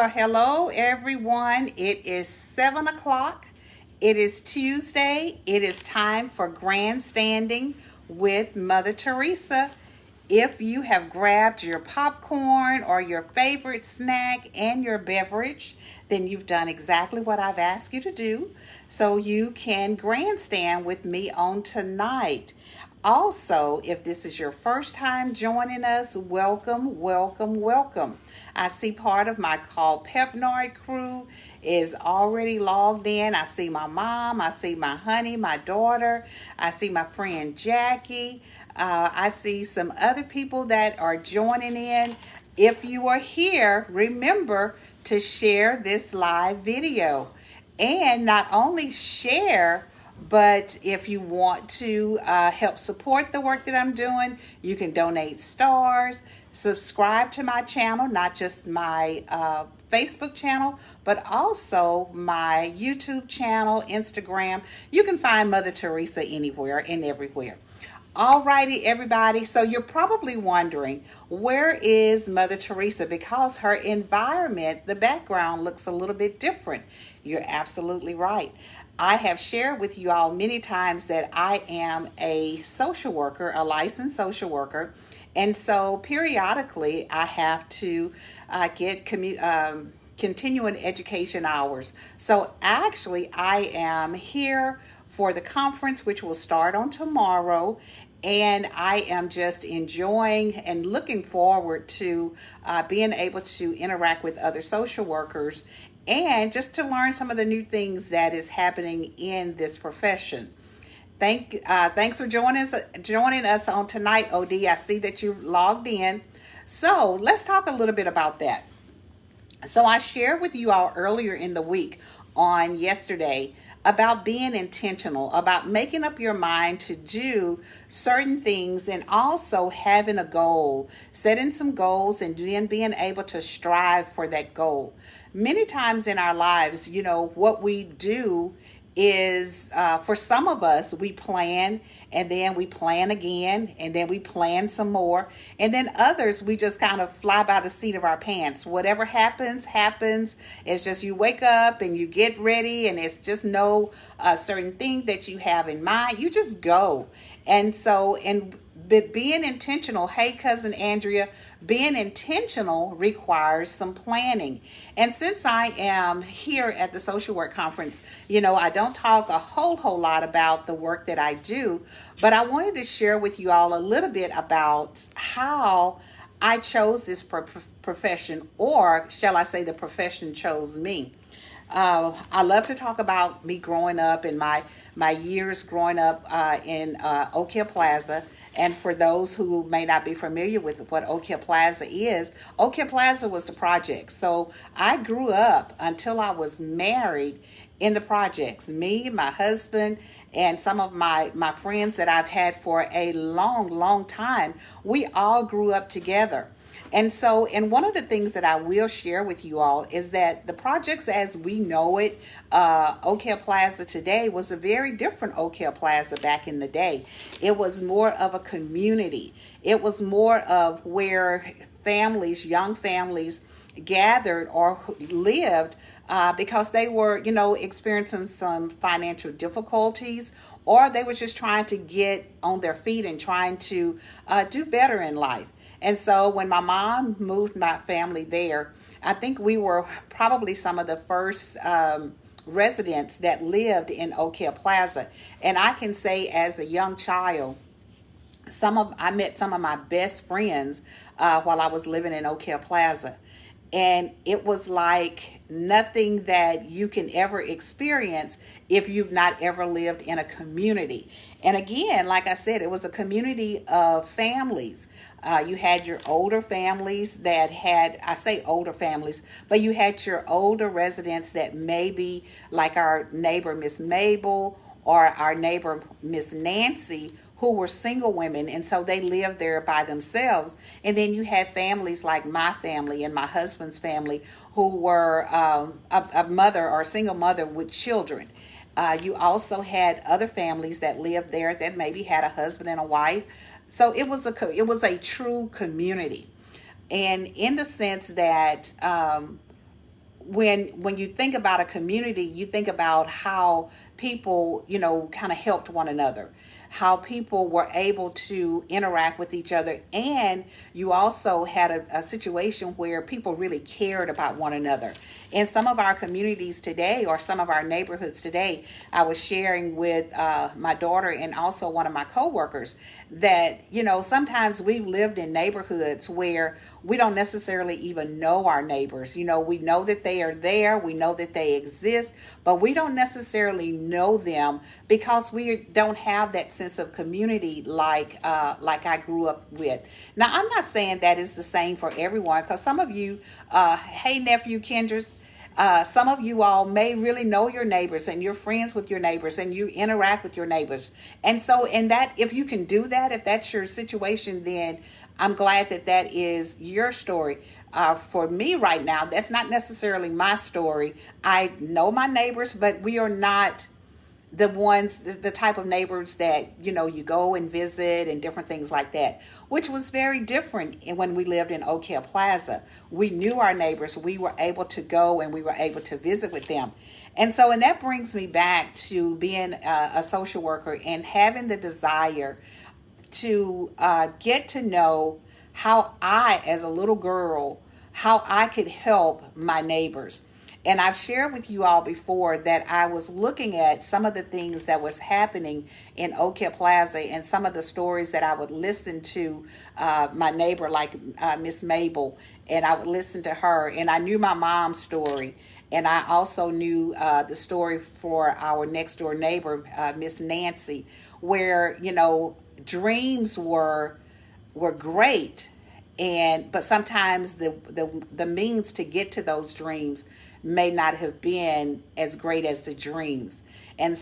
Well, hello everyone. It is 7 o'clock. It is Tuesday. It is time for grandstanding with Mother Theresa. If you have grabbed your popcorn or your favorite snack and your beverage, then you've done exactly what I've asked you to do. So you can grandstand with me on tonight. Also, if this is your first time joining us, welcome, welcome, welcome. I see part of my Call Pepnard crew is already logged in. I see my mom, I see my honey, my daughter, I see my friend Jackie. I see some other people that are joining in. If you are here, remember to share this live video. And not only share, but if you want to help support the work that I'm doing, you can donate stars, subscribe to my channel, not just my Facebook channel, but also my YouTube channel, Instagram. You can find Mother Theresa anywhere and everywhere. Alrighty, everybody. So you're probably wondering, where is Mother Theresa? Because her environment, the background looks a little bit different. You're absolutely right. I have shared with you all many times that I am a social worker, a licensed social worker. And so periodically I have to get continuing education hours. So actually I am here for the conference, which will start on tomorrow. And I am just enjoying and looking forward to being able to interact with other social workers and just to learn some of the new things that is happening in this profession. Thanks for joining us on tonight, OD. I see that you logged in. So let's talk a little bit about that. So I shared with you all earlier in the week on yesterday about being intentional, about making up your mind to do certain things and also having a goal, setting some goals and then being able to strive for that goal. Many times in our lives, what we do is for some of us, we plan and then we plan again and then we plan some more. And then others, we just kind of fly by the seat of our pants. Whatever happens, happens. It's just you wake up and you get ready and it's just no certain thing that you have in mind. You just go. And so, but being intentional, hey, Cousin Andrea, being intentional requires some planning. And since I am here at the social work conference, I don't talk a whole lot about the work that I do, but I wanted to share with you all a little bit about how I chose this profession, or shall I say the profession chose me. I love to talk about me growing up and my years growing up in Oak Hill Plaza. And for those who may not be familiar with what Oak Hill Plaza is, Oak Hill Plaza was the projects. So I grew up until I was married in the projects. Me, my husband, and some of my friends that I've had for a long time, we all grew up together. And so, and one of the things that I will share with you all is that the projects as we know it, Oak Hill Plaza today was a very different Oak Hill Plaza back in the day. It was more of a community. It was more of where families, young families gathered or lived because they were, experiencing some financial difficulties, or they were just trying to get on their feet and trying to do better in life. And so when my mom moved my family there, I think we were probably some of the first residents that lived in Oak Hill Plaza. And I can say as a young child, I met some of my best friends while I was living in Oak Hill Plaza. And it was like nothing that you can ever experience if you've not ever lived in a community. And again, like I said, it was a community of families. You had your older families that had, I say older families, but you had your older residents that maybe like our neighbor, Miss Mabel, or our neighbor, Miss Nancy, who were single women, and so they lived there by themselves. And then you had families like my family and my husband's family who were a mother or a single mother with children. You also had other families that lived there that maybe had a husband and a wife. So it was a true community. And in the sense that when you think about a community, you think about how people, kind of helped one another, how people were able to interact with each other. And you also had a situation where people really cared about one another. In some of our communities today, or some of our neighborhoods today, I was sharing with my daughter and also one of my coworkers that, sometimes we've lived in neighborhoods where we don't necessarily even know our neighbors. We know that they are there, we know that they exist, but we don't necessarily know them because we don't have that sense of community like I grew up with. Now, I'm not saying that is the same for everyone, because some of you, hey nephew Kendras, some of you all may really know your neighbors and you're friends with your neighbors and you interact with your neighbors. And so, if you can do that, if that's your situation, then I'm glad that that is your story. For me right now, that's not necessarily my story. I know my neighbors, but we are not the type of neighbors that, you go and visit and different things like that, which was very different when we lived in Oak Hill Plaza. We knew our neighbors. We were able to go and we were able to visit with them. And that brings me back to being a social worker and having the desire to get to know how I, as a little girl, how I could help my neighbors. And I've shared with you all before that I was looking at some of the things that was happening in Oak Hill Plaza and some of the stories that I would listen to my neighbor, like Miss Mabel, and I would listen to her. And I knew my mom's story. And I also knew the story for our next door neighbor, Miss Nancy, where, dreams were great, but sometimes the means to get to those dreams may not have been as great as the dreams. And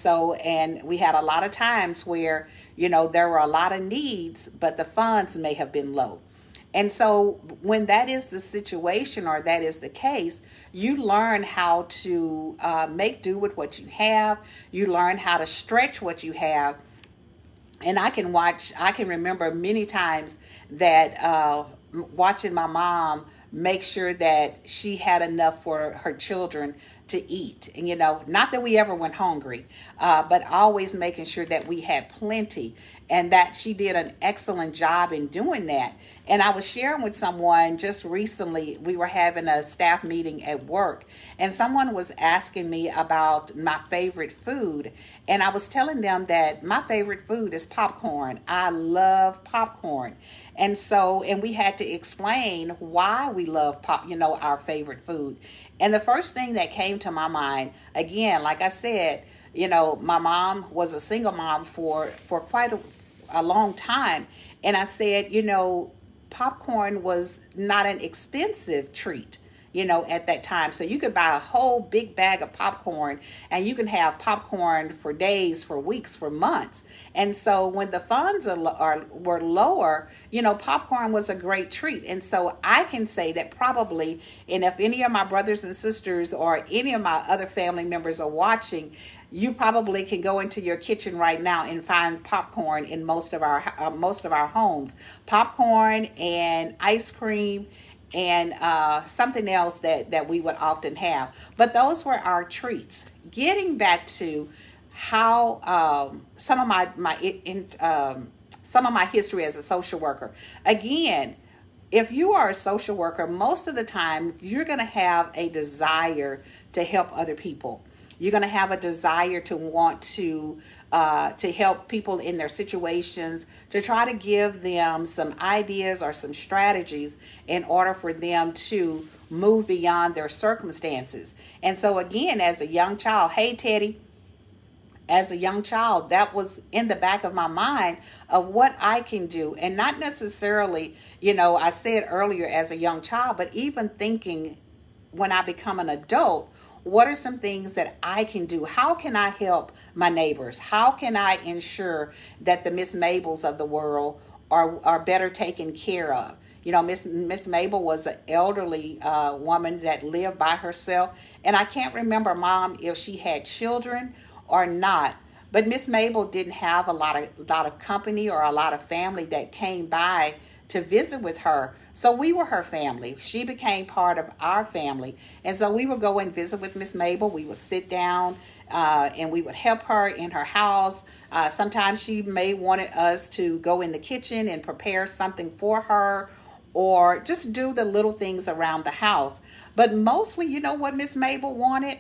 we had a lot of times where, there were a lot of needs, but the funds may have been low. And so when that is the situation, or that is the case, you learn how to make do with what you have. You learn how to stretch what you have. And I can remember many times that watching my mom make sure that she had enough for her children to eat. And, not that we ever went hungry, but always making sure that we had plenty, and that she did an excellent job in doing that. And I was sharing with someone just recently, we were having a staff meeting at work, and someone was asking me about my favorite food. And I was telling them that my favorite food is popcorn. I love popcorn. And we had to explain why we love our favorite food. And the first thing that came to my mind, again, like I said, my mom was a single mom for quite a long time. And I said, popcorn was not an expensive treat, at that time. So you could buy a whole big bag of popcorn, and you can have popcorn for days, for weeks, for months. And so when the funds were lower, popcorn was a great treat. And so I can say that probably, and if any of my brothers and sisters or any of my other family members are watching, you probably can go into your kitchen right now and find popcorn in most of our homes. Popcorn and ice cream and something else that we would often have. But those were our treats. Getting back to how some of my history as a social worker. Again, if you are a social worker, most of the time you're going to have a desire to help other people. You're going to have a desire to want to help people in their situations, to try to give them some ideas or some strategies in order for them to move beyond their circumstances. And so again, as a young child, hey Teddy, as a young child, that was in the back of my mind of what I can do. And not necessarily, I said earlier as a young child, but even thinking when I become an adult, what are some things that I can do? How can I help my neighbors? How can I ensure that the Miss Mabels of the world are better taken care of? Miss Mabel was an elderly woman that lived by herself. And I can't remember, Mom, if she had children or not. But Miss Mabel didn't have a lot of company or a lot of family that came by to visit with her. So we were her family. She became part of our family. And so we would go and visit with Miss Mabel. We would sit down and we would help her in her house. Sometimes she may wanted us to go in the kitchen and prepare something for her, or just do the little things around the house. But mostly, you know what Miss Mabel wanted?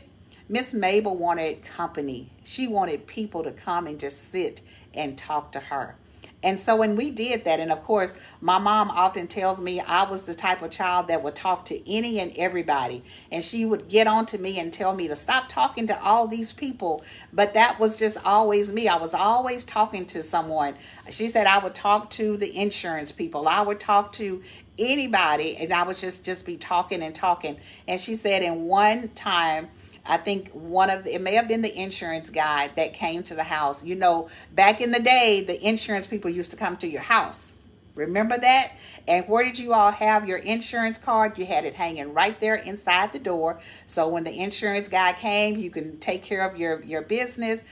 Miss Mabel wanted company. She wanted people to come and just sit and talk to her. And so when we did that, and of course, my mom often tells me I was the type of child that would talk to any and everybody. And she would get on to me and tell me to stop talking to all these people. But that was just always me. I was always talking to someone. She said I would talk to the insurance people. I would talk to anybody, and I would just be talking and talking. And she said in one time, I think it may have been the insurance guy that came to the house. You know, back in the day, the insurance people used to come to your house. Remember that? And where did you all have your insurance card? You had it hanging right there inside the door. So when the insurance guy came, you can take care of your business.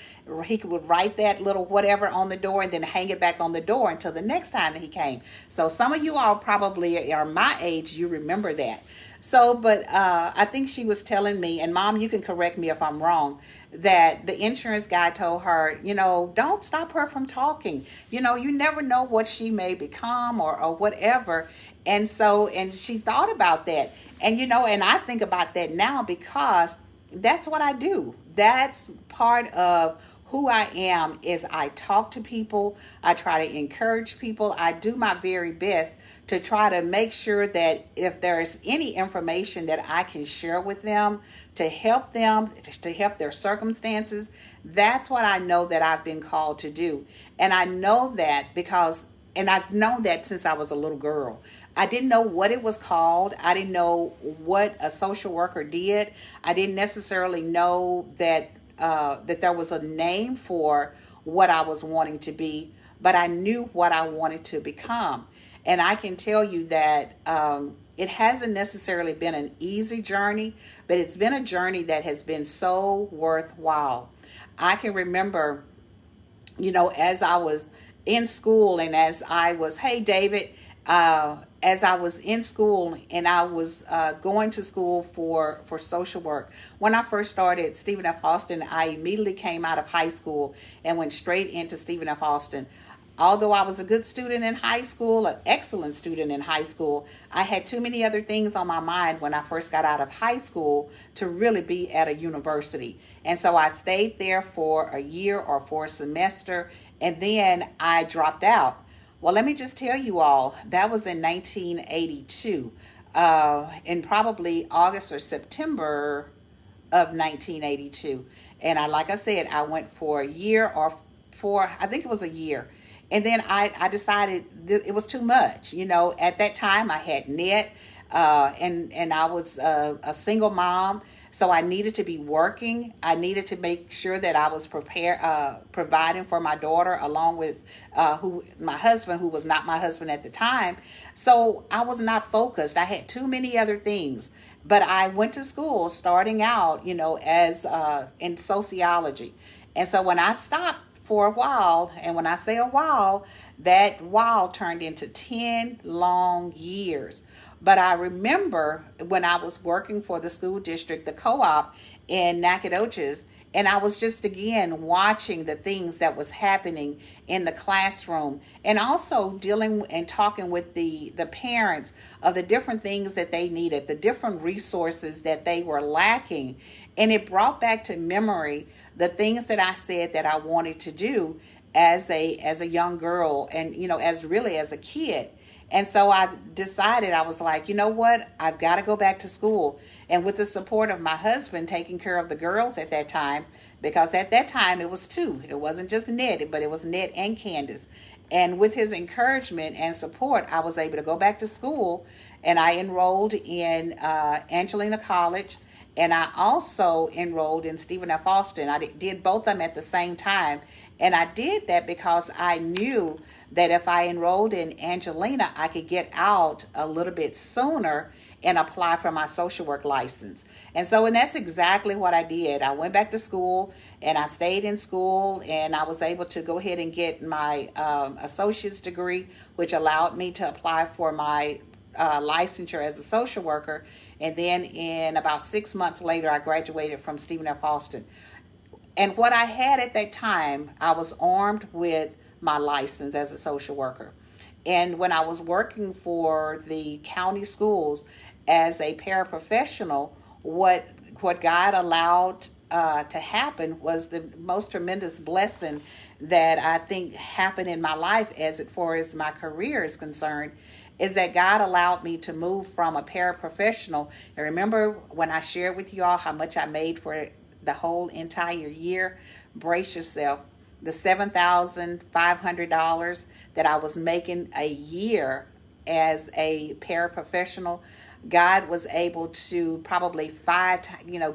He would write that little whatever on the door and then hang it back on the door until the next time that he came. So some of you all probably are my age. You remember that. So, but I think she was telling me, and Mom, you can correct me if I'm wrong, that the insurance guy told her, you know, don't stop her from talking. You know, you never know what she may become or whatever. And so, and she thought about that. And, you know, and I think about that now because that's what I do. That's part of who I am. Is I talk to people. I try to encourage people. I do my very best to try to make sure that if there's any information that I can share with them to help their circumstances, that's what I know that I've been called to do. And I know that and I've known that since I was a little girl. I didn't know what it was called. I didn't know what a social worker did. I didn't necessarily know that there was a name for what I was wanting to be, but I knew what I wanted to become. And I can tell you that it hasn't necessarily been an easy journey, but it's been a journey that has been so worthwhile. I can remember, you know, as I was in school and as I was, hey, David, as I was in school and I was going to school for social work. When I first started Stephen F. Austin, I immediately came out of high school and went straight into Stephen F. Austin. Although I was a good student in high school, an excellent student in high school, I had too many other things on my mind when I first got out of high school to really be at a university. And so I stayed there for a year or for a semester, and then I dropped out. Well, let me just tell you all, that was in 1982, in probably August or September of 1982. And like I said, I went for a year I think it was a year. And then I decided it was too much. You know, at that time I had net, and I was a single mom. So I needed to be working. I needed to make sure that I was providing for my daughter along with my husband, who was not my husband at the time. So I was not focused. I had too many other things. But I went to school starting out, you know, as in sociology. And so when I stopped for a while, and when I say a while, that while turned into 10 long years. But I remember when I was working for the school district, the co-op in Nacogdoches, and I was just again watching the things that was happening in the classroom, and also dealing and talking with the parents of the different things that they needed, the different resources that they were lacking. And it brought back to memory the things that I said that I wanted to do as a young girl, and, you know, as a kid. And so I decided, I was like, you know what, I've got to go back to school. And with the support of my husband taking care of the girls at that time, because at that time it was two. It wasn't just Ned, but it was Ned and Candace. And with his encouragement and support, I was able to go back to school, and I enrolled in Angelina College. And I also enrolled in Stephen F. Austin. I did both of them at the same time. And I did that because I knew that if I enrolled in Angelina, I could get out a little bit sooner and apply for my social work license. And that's exactly what I did. I went back to school, and I stayed in school, and I was able to go ahead and get my associate's degree, which allowed me to apply for my licensure as a social worker. And then in about 6 months later, I graduated from Stephen F. Austin. And what I had at that time, I was armed with my license as a social worker. And when I was working for the county schools as a paraprofessional, what God allowed to happen was the most tremendous blessing that I think happened in my life as far as my career is concerned, is that God allowed me to move from a paraprofessional. And remember when I shared with you all how much I made for the whole entire year? Brace yourself. The $7,500 that I was making a year as a paraprofessional, God was able to probably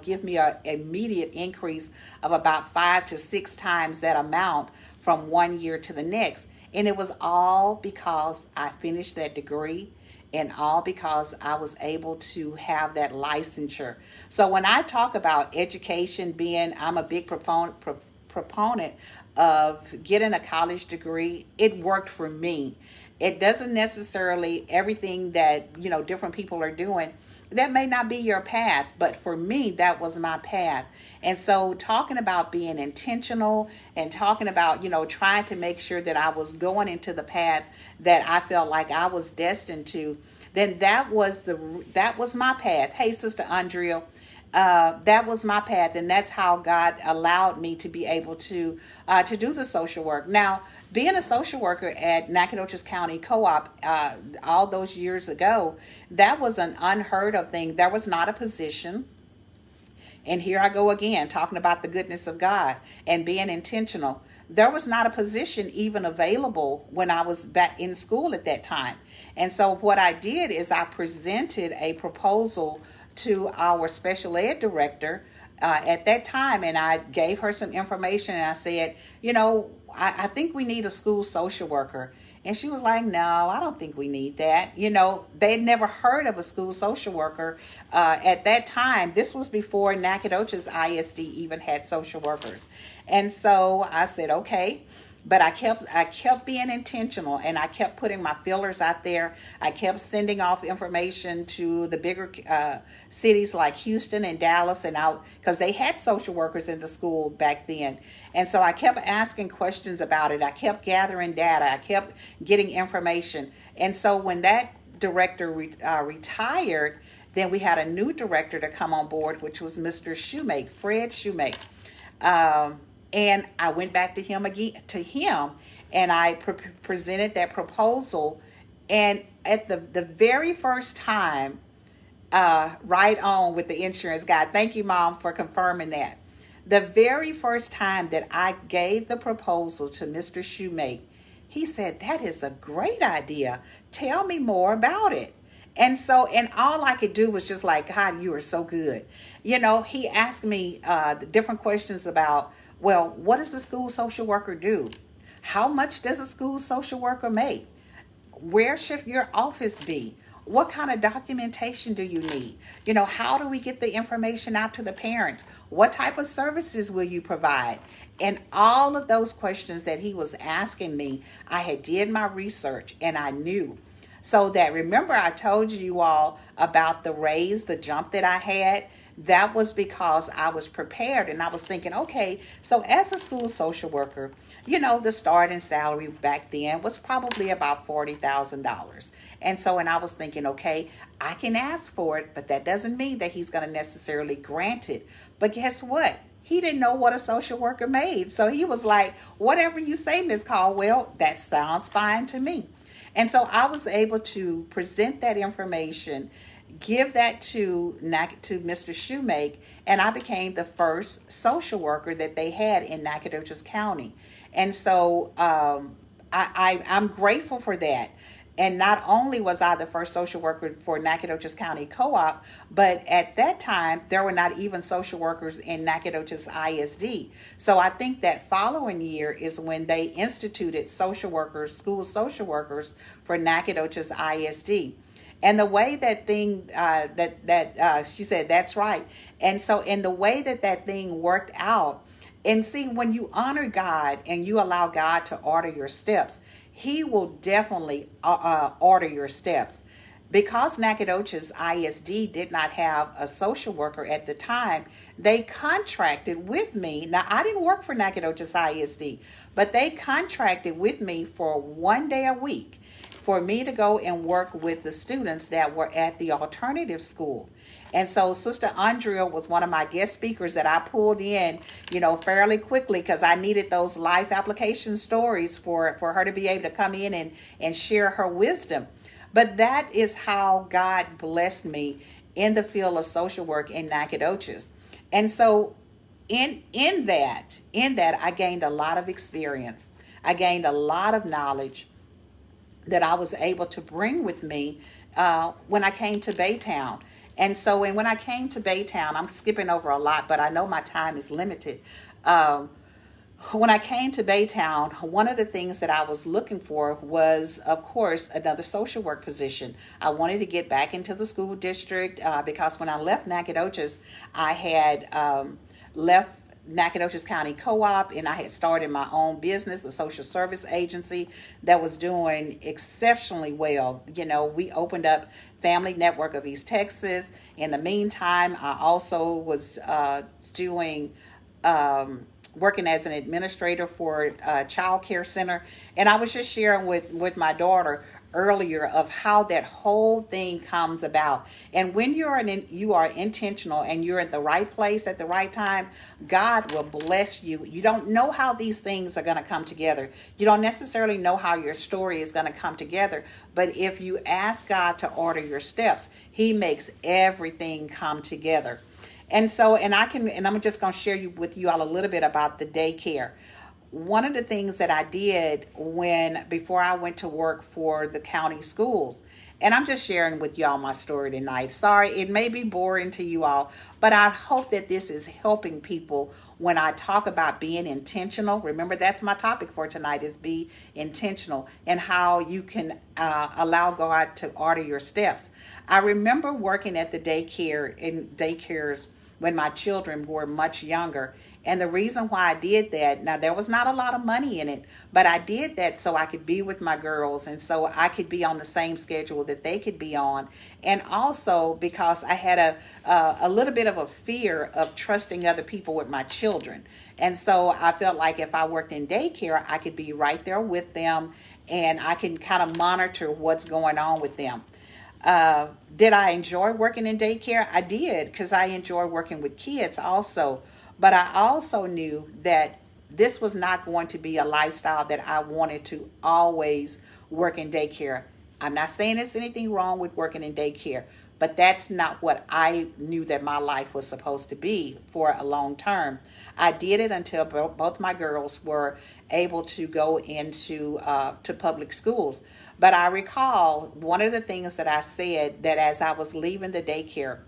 give me an immediate increase of about 5 to 6 times that amount from one year to the next. And it was all because I finished that degree, and all because I was able to have that licensure. So when I talk about education I'm a big proponent of getting a college degree. It worked for me. It doesn't necessarily everything that different people are doing, that may not be your path, but for me that was my path. And so talking about being intentional and talking about trying to make sure that I was going into the path that I felt like I was destined to, then that was my path. Hey, Sister Andrea, that was my path, and that's how God allowed me to be able to do the social work. Now, being a social worker at Nacogdoches County Co-op all those years ago, that was an unheard of thing. There was not a position. And here I go again, talking about the goodness of God and being intentional. There was not a position even available when I was back in school at that time. And so what I did is I presented a proposal to our special ed director at that time, and I gave her some information, and I said, I think we need a school social worker. And she was like, no, I don't think we need that. They'd never heard of a school social worker at that time. This was before Nacogdoches ISD even had social workers. And so I said, okay. But I kept being intentional, and I kept putting my feelers out there. I kept sending off information to the bigger cities like Houston and Dallas and out, because they had social workers in the school back then. And so I kept asking questions about it. I kept gathering data. I kept getting information. And so when that director retired, then we had a new director to come on board, which was Mr. Shoemake, Fred Shoemake. And I went back to him and I presented that proposal. And at the very first time, right on with the insurance guy. Thank you, Mom, for confirming that. The very first time that I gave the proposal to Mr. Shoemake, he said, that is a great idea. Tell me more about it. And all I could do was just like, God, you are so good. He asked me different questions about, well, what does a school social worker do? How much does a school social worker make? Where should your office be? What kind of documentation do you need? How do we get the information out to the parents? What type of services will you provide? And all of those questions that he was asking me, I had did my research and I knew. So that, remember I told you all about the jump that I had? That was because I was prepared, and I was thinking, okay, so as a school social worker, the starting salary back then was probably about $40,000. And I was thinking, okay, I can ask for it, but that doesn't mean that he's going to necessarily grant it. But guess what? He didn't know what a social worker made. So he was like, whatever you say, Ms. Caldwell, that sounds fine to me. And so I was able to present that information, give that to Mr. Shoemake, and I became the first social worker that they had in Nacogdoches County. And so I'm grateful for that. And not only was I the first social worker for Nacogdoches County Co-op, but at that time, there were not even social workers in Nacogdoches ISD. So I think that following year is when they instituted school social workers for Nacogdoches ISD. And the way that thing, she said, that's right. And so in the way that thing worked out, and see, when you honor God and you allow God to order your steps, He will definitely order your steps. Because Nacogdoches ISD did not have a social worker at the time, they contracted with me. Now, I didn't work for Nacogdoches ISD, but they contracted with me for 1 day a week for me to go and work with the students that were at the alternative school. And so Sister Andrea was one of my guest speakers that I pulled in, fairly quickly, because I needed those life application stories for her to be able to come in and share her wisdom. But that is how God blessed me in the field of social work in Nacogdoches. And so in that, I gained a lot of experience. I gained a lot of knowledge that I was able to bring with me when I came to Baytown. And so when I came to Baytown, I'm skipping over a lot, but I know my time is limited. When I came to Baytown, one of the things that I was looking for was, of course, another social work position. I wanted to get back into the school district because when I left Nacogdoches, I had left Nacogdoches County Co-op, and I had started my own business, a social service agency that was doing exceptionally well. We opened up Family Network of East Texas. In the meantime, I also was doing working as an administrator for a child care center. And I was just sharing with my daughter earlier of how that whole thing comes about. And when you are intentional and you're at the right place at the right time, God will bless you. You don't know how these things are going to come together. You don't necessarily know how your story is going to come together. But if you ask God to order your steps, He makes everything come together. And so, and I'm just going to share with you all a little bit about the daycare. One of the things that I did before I went to work for the county schools, and I'm just sharing with y'all my story tonight. Sorry, it may be boring to you all, but I hope that this is helping people when I talk about being intentional. Remember, that's my topic for tonight, is be intentional, and how you can allow God to order your steps. I remember working at the daycares when my children were much younger. And the reason why I did that, now there was not a lot of money in it, but I did that so I could be with my girls and so I could be on the same schedule that they could be on. And also because I had a little bit of a fear of trusting other people with my children. And so I felt like if I worked in daycare, I could be right there with them and I can kind of monitor what's going on with them. Did I enjoy working in daycare? I did, because I enjoy working with kids also. But I also knew that this was not going to be a lifestyle that I wanted to always work in daycare. I'm not saying there's anything wrong with working in daycare, but that's not what I knew that my life was supposed to be for a long term. I did it until both my girls were able to go into to public schools. But I recall one of the things that I said, that as I was leaving the daycare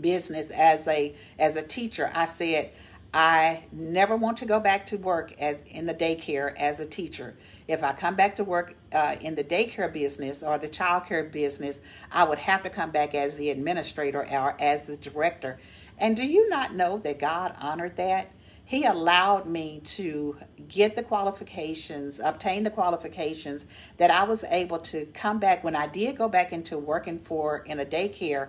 business as a teacher, I said, I never want to go back to work in the daycare as a teacher. If I come back to work in the daycare business or the childcare business, I would have to come back as the administrator or as the director. And do you not know that God honored that? He allowed me to get the qualifications, obtain the qualifications, that I was able to come back. When I did go back into working in a daycare,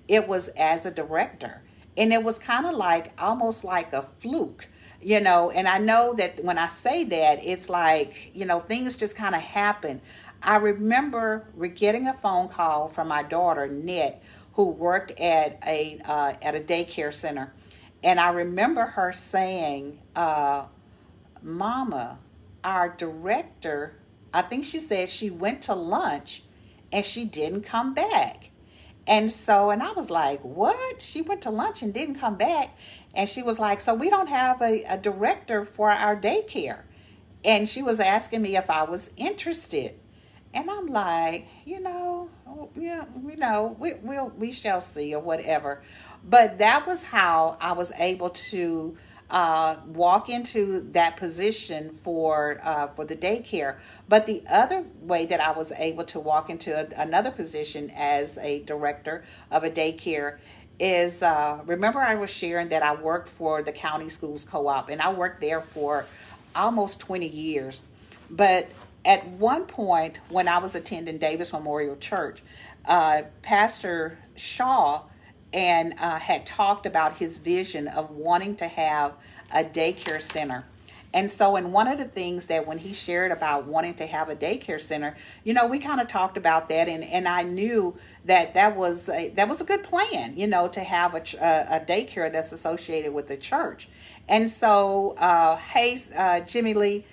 it was as a director. And it was kind of almost like a fluke, and I know that when I say that, it's like, things just kind of happen. I remember getting a phone call from my daughter, Net, who worked at a daycare center. And I remember her saying, Mama, our director, I think she said she went to lunch and she didn't come back. And I was like, what? She went to lunch and didn't come back. And she was like, so we don't have a director for our daycare. And she was asking me if I was interested. And I'm like, we shall see, or whatever. But that was how I was able to walk into that position for the daycare. But the other way that I was able to walk into another position as a director of a daycare is, remember I was sharing that I worked for the county schools co-op, and I worked there for almost 20 years. But at one point when I was attending Davis Memorial Church, Pastor Shaw and had talked about his vision of wanting to have a daycare center. And so, in one of the things that when he shared about wanting to have a daycare center, we kind of talked about that, and I knew that that was a good plan, to have a daycare that's associated with the church. And so, hey, Jimmy Lee,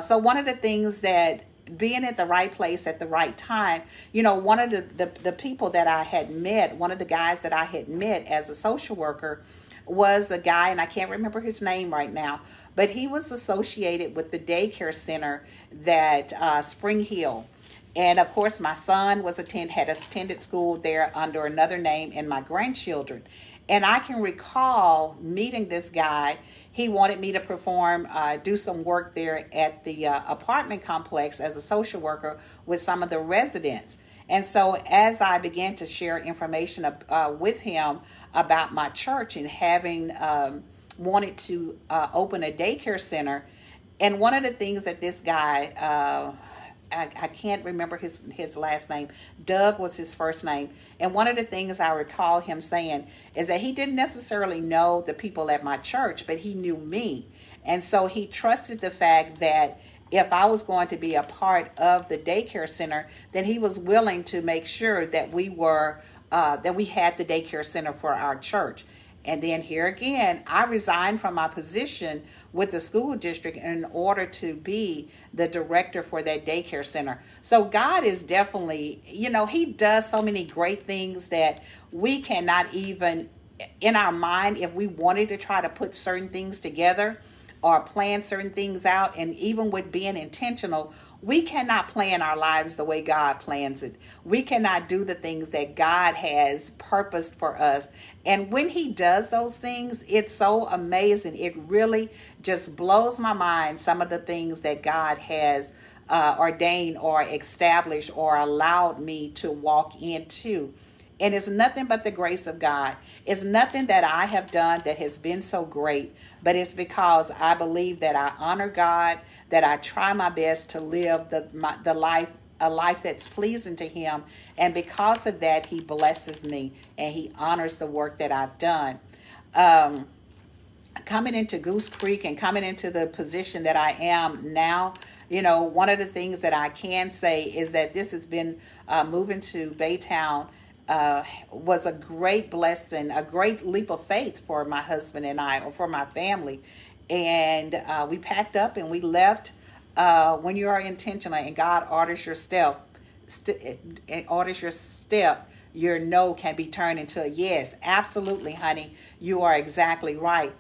so one of the things that being at the right place at the right time, one of the people that I had met, one of the guys that I had met as a social worker was a guy, and I can't remember his name right now, but he was associated with the daycare center that Spring Hill. And of course, my son had attended school there under another name, and my grandchildren. And I can recall meeting this guy. He wanted me to do some work there at the apartment complex as a social worker with some of the residents. And so as I began to share information with him about my church and having wanted to open a daycare center, and one of the things that this guy, I can't remember his last name, Doug was his first name, and one of the things I recall him saying is that he didn't necessarily know the people at my church, but he knew me. And so he trusted the fact that if I was going to be a part of the daycare center, then he was willing to make sure that we had the daycare center for our church. And then here again, I resigned from my position with the school district in order to be the director for that daycare center. So God is definitely, he does so many great things that we cannot even, in our mind, if we wanted to try to put certain things together or plan certain things out, and even with being intentional, we cannot plan our lives the way God plans it. We cannot do the things that God has purposed for us. And when he does those things, it's so amazing. It really just blows my mind, some of the things that God has ordained or established or allowed me to walk into. And it's nothing but the grace of God. It's nothing that I have done that has been so great, but it's because I believe that I honor God, that I try my best to live a life that's pleasing to him. And because of that, he blesses me and he honors the work that I've done. Coming into Goose Creek and coming into the position that I am now, one of the things that I can say is that this has been moving to Baytown was a great blessing, a great leap of faith for my husband and I, or for my family. And we packed up and we left. When you are intentional and God orders your step, your no can be turned into a yes. Absolutely, honey. You are exactly right.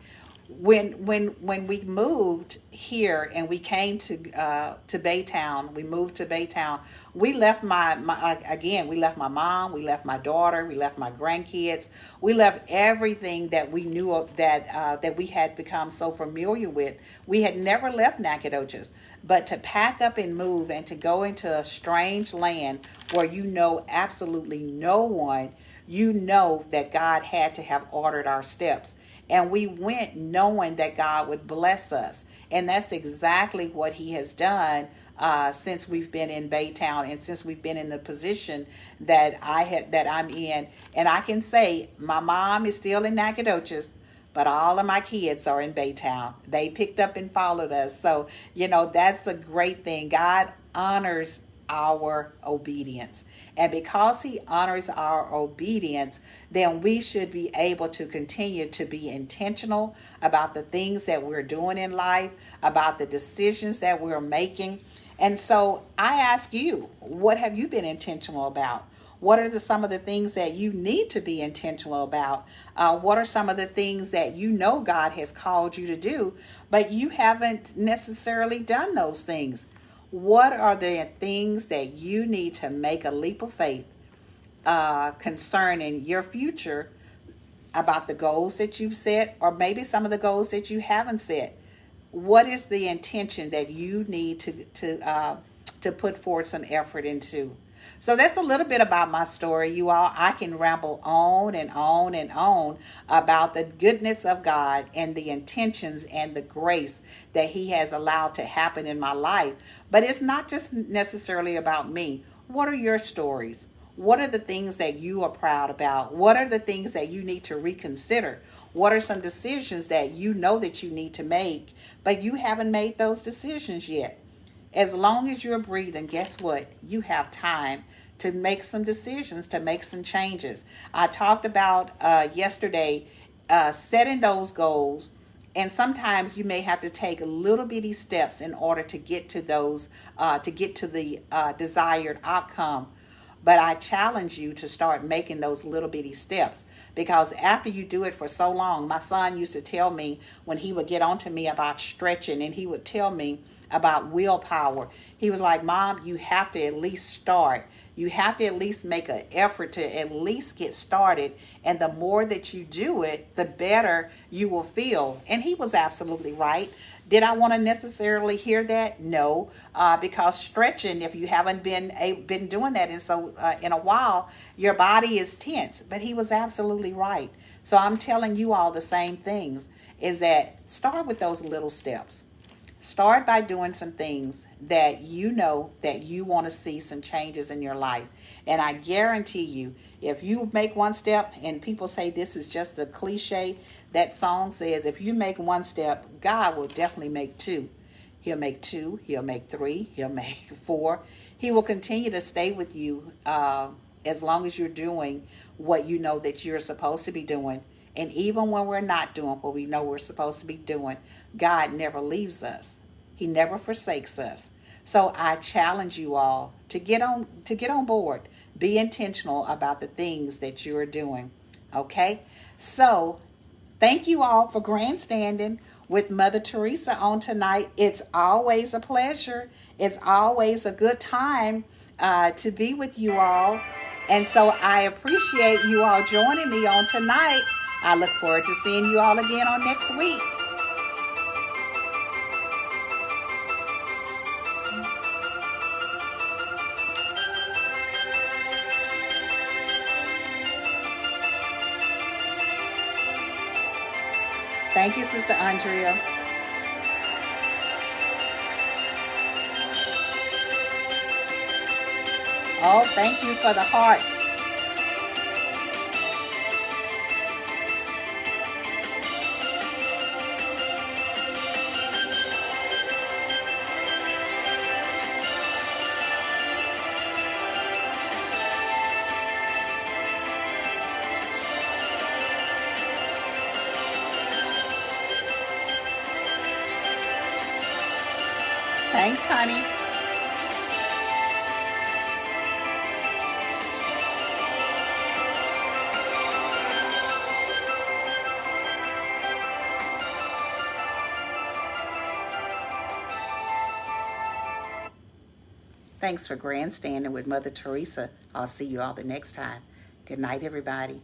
When we moved here and we came to Baytown, we moved to Baytown. We left we left my mom, we left my daughter, we left my grandkids, we left everything that we knew of that we had become so familiar with. We had never left Nacogdoches, but to pack up and move and to go into a strange land where absolutely no one, that God had to have ordered our steps. And we went knowing that God would bless us. And that's exactly what he has done since we've been in Baytown and since we've been in the position that I'm in. And I can say my mom is still in Nacogdoches, but all of my kids are in Baytown. They picked up and followed us. So, that's a great thing. God honors our obedience. And because he honors our obedience, then we should be able to continue to be intentional about the things that we're doing in life, about the decisions that we're making. And so I ask you, what have you been intentional about? What are some of the things that you need to be intentional about? What are some of the things that God has called you to do, but you haven't necessarily done those things? What are the things that you need to make a leap of faith concerning your future, about the goals that you've set, or maybe some of the goals that you haven't set? What is the intention that you need to put forth some effort into? So that's a little bit about my story, you all. I can ramble on and on and on about the goodness of God and the intentions and the grace that he has allowed to happen in my life. But it's not just necessarily about me. What are your stories? What are the things that you are proud about? What are the things that you need to reconsider? What are some decisions that you know that you need to make, but you haven't made those decisions yet? As long as you're breathing, guess what? You have time to make some decisions, to make some changes. I talked about yesterday setting those goals, and sometimes you may have to take little bitty steps in order to get to those, to get to the desired outcome. But I challenge you to start making those little bitty steps, because after you do it for so long, my son used to tell me when he would get onto me about stretching, and he would tell me about willpower. He was like, Mom, you have to at least start. You have to at least make an effort to at least get started. And the more that you do it, the better you will feel. And he was absolutely right. Did I want to necessarily hear that? No, because stretching, if you haven't been doing that in a while, your body is tense. But he was absolutely right. So I'm telling you all the same things, is that start with those little steps. Start by doing some things that you know that you want to see some changes in your life. And I guarantee you, if you make one step, and people say this is just a cliche, that song says, if you make one step, God will definitely make two. He'll make two, he'll make three, he'll make four. He will continue to stay with you as long as you're doing what you know that you're supposed to be doing. And even when we're not doing what we know we're supposed to be doing, God never leaves us. He never forsakes us. So I challenge you all to get on board. Be intentional about the things that you are doing. Okay? So thank you all for grandstanding with Mother Theresa on tonight. It's always a pleasure. It's always a good time to be with you all. And so I appreciate you all joining me on tonight. I look forward to seeing you all again on next week. Thank you, Sister Andrea. Oh, thank you for the hearts. Thanks, honey. Thanks for grandstanding with Mother Theresa. I'll see you all the next time. Good night, everybody.